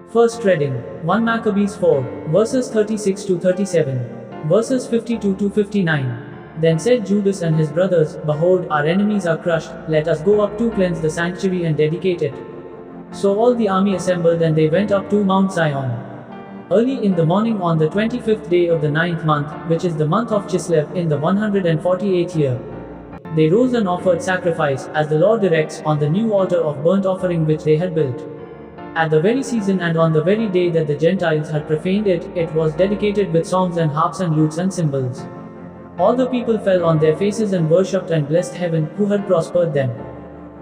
First reading, 1 Maccabees 4, verses 36 to 37, verses 52 to 59. Then said Judas and his brothers, Behold, our enemies are crushed, let us go up to cleanse the sanctuary and dedicate it. So all the army assembled and they went up to Mount Zion. Early in the morning on the 25th day of the 9th month, which is the month of Chislev, in the 148th year, they rose and offered sacrifice, as the Lord directs, on the new altar of burnt offering which they had built. At the very season and on the very day that the Gentiles had profaned it, it was dedicated with songs and harps and lutes and cymbals. All the people fell on their faces and worshipped and blessed heaven, who had prospered them.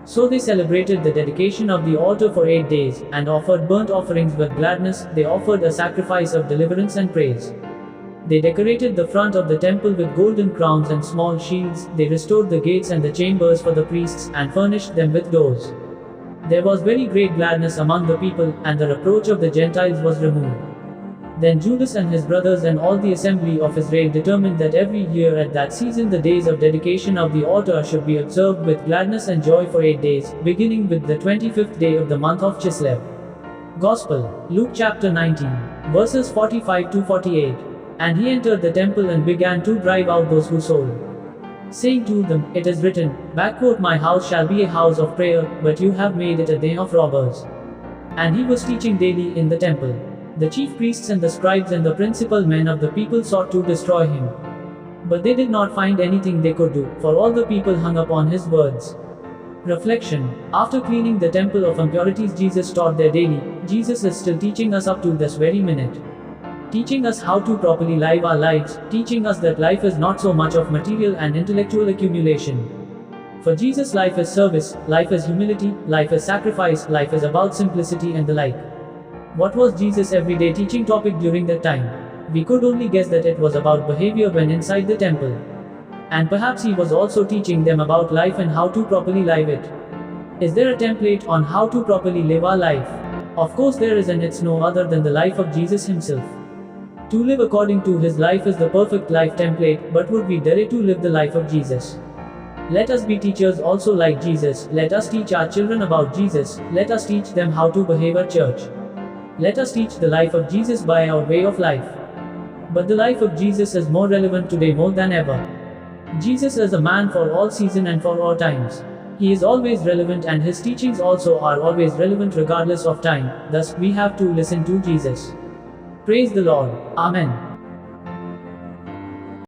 So they celebrated the dedication of the altar for 8 days, and offered burnt offerings with gladness. They offered a sacrifice of deliverance and praise. They decorated the front of the temple with golden crowns and small shields. They restored the gates and the chambers for the priests, and furnished them with doors. There was very great gladness among the people, and the reproach of the Gentiles was removed. Then Judas and his brothers and all the assembly of Israel determined that every year at that season the days of dedication of the altar should be observed with gladness and joy for 8 days, beginning with the 25th day of the month of Chislev. Gospel, Luke chapter 19, verses 45 to 48. And he entered the temple and began to drive out those who sold, saying to them, It is written, My house shall be a house of prayer, but you have made it a den of robbers. And he was teaching daily in the temple. The chief priests and the scribes and the principal men of the people sought to destroy him. But they did not find anything they could do, for all the people hung upon his words. Reflection. After cleaning the temple of impurities Jesus taught there daily, Jesus is still teaching us up to this very minute. Teaching us how to properly live our lives, teaching us that life is not so much of material and intellectual accumulation. For Jesus, life is service, life is humility, life is sacrifice, life is about simplicity and the like. What was Jesus' everyday teaching topic during that time? We could only guess that it was about behavior when inside the temple. And perhaps he was also teaching them about life and how to properly live it. Is there a template on how to properly live our life? Of course there is, and it's no other than the life of Jesus himself. To live according to his life is the perfect life template, but would we dare to live the life of Jesus? Let us be teachers also like Jesus. Let us teach our children about Jesus. Let us teach them how to behave at church. Let us teach the life of Jesus by our way of life. But the life of Jesus is more relevant today more than ever. Jesus is a man for all season and for all times. He is always relevant, and his teachings also are always relevant regardless of time. Thus, we have to listen to Jesus. Praise the Lord. Amen.